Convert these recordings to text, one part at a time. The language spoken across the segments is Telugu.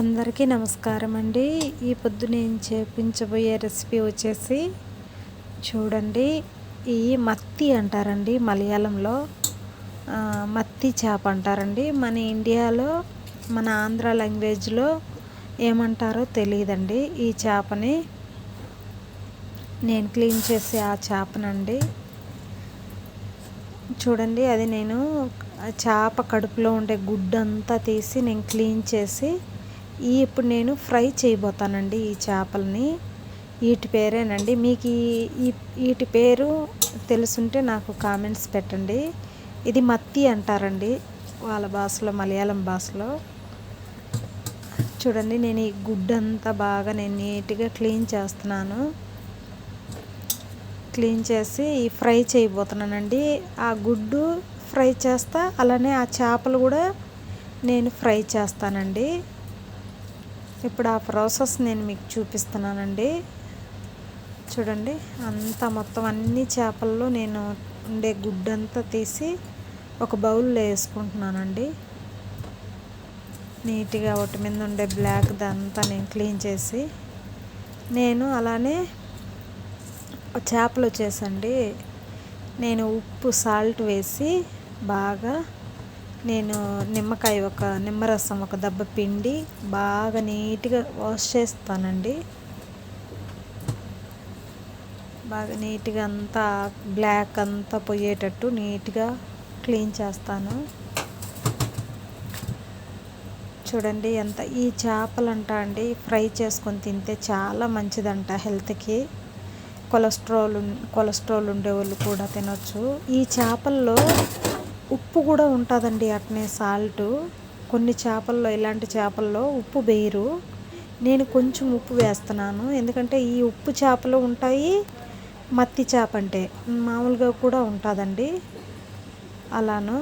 అందరికీ నమస్కారం అండి. ఈ పొద్దు నేను చేపించబోయే రెసిపీ వచ్చేసి చూడండి, ఈ మత్తి అంటారండి మలయాళంలో. మత్తి చేప అంటారండి. మన ఇండియాలో మన ఆంధ్ర లాంగ్వేజ్లో ఏమంటారో తెలియదండి. ఈ చేపని నేను క్లీన్ చేసే ఆ చేపనండి. చూడండి, అది నేను చేప కడుపులో ఉండే గుడ్డంతా తీసి నేను క్లీన్ చేసి ఇప్పుడు నేను ఫ్రై చేయబోతానండి ఈ చేపలని. వీటి పేరేనండి. మీకు వీటి పేరు తెలుసుంటే నాకు కామెంట్స్ పెట్టండి. ఇది మత్తి అంటారండి వాళ్ళ భాషలో, మలయాళం భాషలో. చూడండి, నేను ఈ గుడ్డంతా బాగా నీట్గా క్లీన్ చేస్తున్నాను. క్లీన్ చేసి ఫ్రై చేయబోతున్నానండి. ఆ గుడ్డు ఫ్రై చేస్తా, అలానే ఆ చేపలు కూడా నేను ఫ్రై చేస్తానండి. ఇప్పుడు ఆ ప్రాసెస్ నేను మీకు చూపిస్తున్నానండి. చూడండి, మొత్తం అన్ని చేపల్లో నేను ఉండే గుడ్డంతా తీసి ఒక బౌల్లో వేసుకుంటున్నానండి. నీట్గా వాటి మీద ఉండే బ్లాక్ అంతా నేను క్లీన్ చేసి, నేను అలానే చేపలు వచ్చేసండి నేను ఉప్పు సాల్ట్ వేసి బాగా నిమ్మరసం ఒక దెబ్బ పిండి బాగా నీట్గా వాష్ చేస్తానండి. బాగా నీట్గా అంతా బ్లాక్ అంతా పోయేటట్టు నీట్గా క్లీన్ చేస్తాను. చూడండి, ఈ చేపలంట అండి ఫ్రై చేసుకొని తింటే చాలా మంచిదంట హెల్త్కి. కొలెస్ట్రాల్ ఉండేవాళ్ళు కూడా తినొచ్చు. ఈ చేపల్లో ఉప్పు కూడా ఉంటుందండి, అట్నే సాల్ట్. కొన్ని చేపల్లో, ఇలాంటి చేపల్లో ఉప్పు వేయరు. నేను కొంచెం ఉప్పు వేస్తున్నాను, ఎందుకంటే ఈ ఉప్పు చేపలు ఉంటాయి. మత్తి చేప అంటే మామూలుగా కూడా ఉంటుందండి అలాను.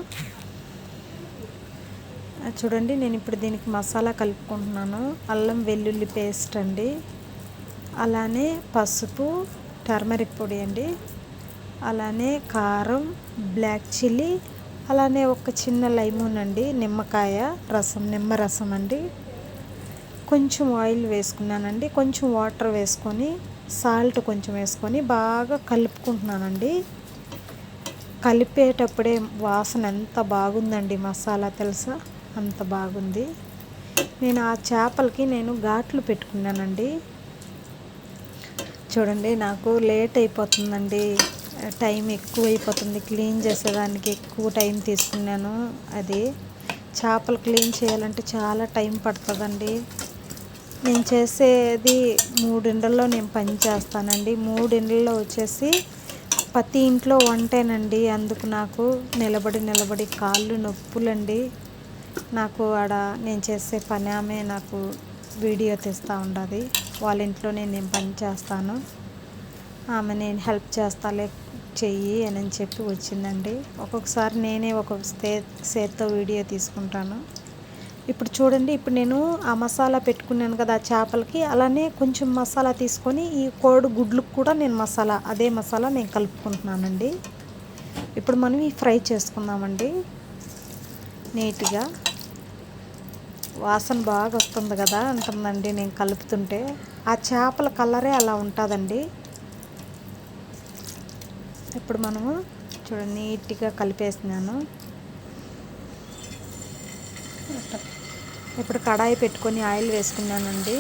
చూడండి, నేను ఇప్పుడు దీనికి మసాలా కలుపుకుంటున్నాను. అల్లం వెల్లుల్లి పేస్ట్ అండి, అలానే పసుపు, టర్మరిక్ పొడి అండి, అలానే కారం, బ్లాక్ చిల్లీ, అలానే ఒక చిన్న లెమన్ అండి, నిమ్మరసం అండి. కొంచెం ఆయిల్ వేసుకున్నానండి, కొంచెం వాటర్ వేసుకొని, సాల్ట్ కొంచెం వేసుకొని బాగా కలుపుకుంటున్నానండి. కలిపేటప్పుడే వాసన ఎంత బాగుందండి మసాలా, తెలుసా? అంత బాగుంది. నేను ఆ చేపలకి ఘాట్లు పెట్టుకున్నానండి. చూడండి, నాకు లేట్ అయిపోతుందండి, టైం ఎక్కువ అయిపోతుంది. క్లీన్ చేసేదానికి ఎక్కువ టైం తీసుకున్నాను. అది చేపలు క్లీన్ చేయాలంటే చాలా టైం పడుతుందండి. నేను చేసేది 3 ఇండ్లలో నేను పని చేస్తానండి. 3 ఇండ్లలో వచ్చేసి ప్రతి ఇంట్లో వంటేనండి. అందుకు నాకు నిలబడి కాళ్ళు నొప్పులండి. నాకు నేను చేసే పని ఆమె నాకు వీడియో తీస్తూ ఉండదు. వాళ్ళ ఇంట్లోనే నేను పని చేస్తాను. ఆమె నేను హెల్ప్ చేస్తాలే చెయ్యి అని చెప్పి వచ్చిందండి. ఒక్కొక్కసారి నేనే చేత్తో వీడియో తీసుకుంటాను. ఇప్పుడు చూడండి, ఇప్పుడు నేను ఆ మసాలా పెట్టుకున్నాను కదా ఆ చేపలకి, అలానే కొంచెం మసాలా తీసుకొని ఈ కోడి గుడ్లకు కూడా నేను అదే మసాలా నేను కలుపుకుంటున్నానండి. ఇప్పుడు మనం ఫ్రై చేసుకుందామండి. నీట్గా వాసన బాగా వస్తుంది కదా అంటుందండి నేను కలుపుతుంటే. ఆ చేపల కలరే అలా ఉంటుందండి. ఇప్పుడు మనము చూడండి నీట్గా కలిపేసినాను. ఇప్పుడు కడాయి పెట్టుకొని ఆయిల్ వేసుకున్నానండి.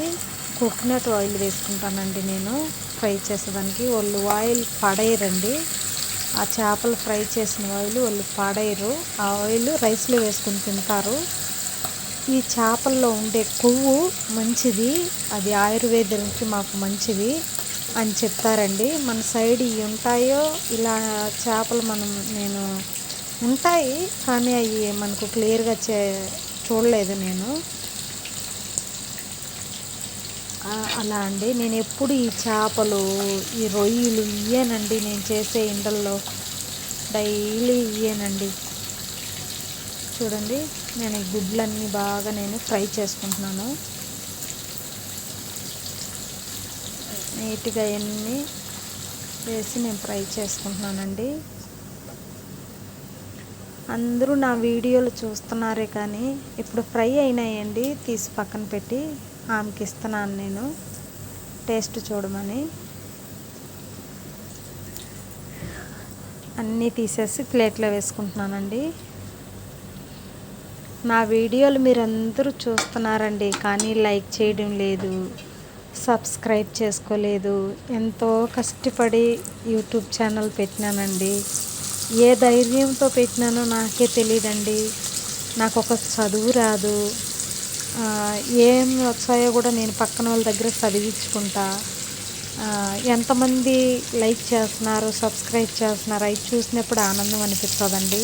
కోకోనట్ ఆయిల్ వేసుకుంటానండి నేను ఫ్రై చేసేదానికి. వాళ్ళు ఆయిల్ పడేయరండి, ఆ చేపలు ఫ్రై చేసిన ఆయిల్ వాళ్ళు పడేయరు. ఆ ఆయిల్ రైస్లో వేసుకుని తింటారు. ఈ చేపల్లో ఉండే కొవ్వు మంచిది, అది ఆయుర్వేదానికి మాకు మంచిది అని చెప్తారండి. మన సైడ్ ఇవి ఉంటాయో ఇలా చేపలు నేను ఉంటాయి, కానీ అవి మనకు క్లియర్గా చూడలేదు నేను. అలా అండి, నేను ఎప్పుడు ఈ చేపలు, ఈ రొయ్యలు ఇయ్యేనండి నేను చేసే ఇండల్లో డైలీ ఇయ్యేనండి. చూడండి, నేను ఈ గుడ్లన్నీ బాగా ఫ్రై చేసుకుంటున్నాను. నీట్గా అన్నీ వేసి నేను ఫ్రై చేసుకుంటున్నానండి. అందరూ నా వీడియోలు చూస్తున్నారే కానీ ఇప్పుడు ఫ్రై అయినాయండి, తీసి పక్కన పెట్టి ఆమెకి ఇస్తున్నాను నేను టేస్ట్ చూడమని. అన్నీ తీసేసి ప్లేట్లో వేసుకుంటున్నానండి. నా వీడియోలు మీరందరూ చూస్తున్నారండి కానీ లైక్ చేయడం లేదు, సబ్స్క్రైబ్ చేసుకోలేదు. ఎంతో కష్టపడి యూట్యూబ్ ఛానల్ పెట్టినానండి. ఏ ధైర్యంతో పెట్టినానో నాకే తెలియదండి. నాకు ఒక చదువు రాదు, ఏం వచ్చాయో కూడా నేను పక్కన వాళ్ళ దగ్గర చదివించుకుంటా. ఎంతమంది లైక్ చేస్తున్నారు, సబ్స్క్రైబ్ చేస్తున్నారు, అవి చూసినప్పుడు ఆనందం అనిపిస్తుందండి.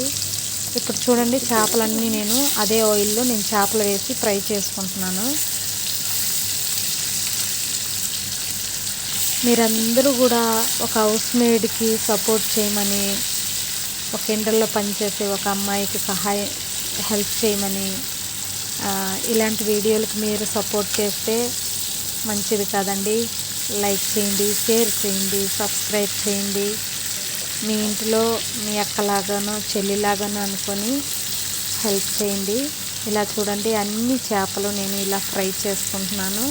ఇప్పుడు చూడండి, చేపలన్నీ నేను అదే ఆయిల్లో నేను చేపలు వేసి ఫ్రై చేసుకుంటున్నాను. మీరందరూ కూడా ఒక హౌస్ మేడ్కి సపోర్ట్ చేయమని, ఒక ఇండల్లో పనిచేసే ఒక అమ్మాయికి హెల్ప్ చేయమని, ఇలాంటి వీడియోలకు మీరు సపోర్ట్ చేస్తే మంచిది కదండి. లైక్ చేయండి, షేర్ చేయండి, సబ్స్క్రైబ్ చేయండి. మీ ఇంటిలో మీ అక్కలాగానో చెల్లిలాగానో అనుకొని హెల్ప్ చేయండి. ఇలా చూడండి, అన్ని చేపలు నేను ఇలా ఫ్రై చేసుకుంటున్నాను.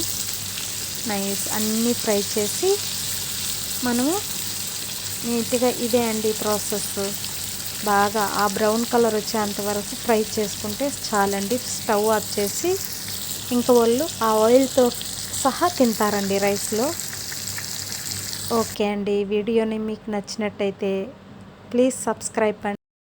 నైస్ అన్నీ ఫ్రై చేసి మనము నీట్గా ఇదే అండి ప్రాసెస్. బాగా ఆ బ్రౌన్ కలర్ వచ్చేంత వరకు ఫ్రై చేసుకుంటే చాలండి. స్టవ్ ఆఫ్ చేసి ఇంకా వాళ్ళు ఆ ఆయిల్తో సహా తింటారండి రైస్లో. ఓకే అండి, వీడియోని మీకు నచ్చినట్టయితే ప్లీజ్ సబ్స్క్రైబ్ అండి.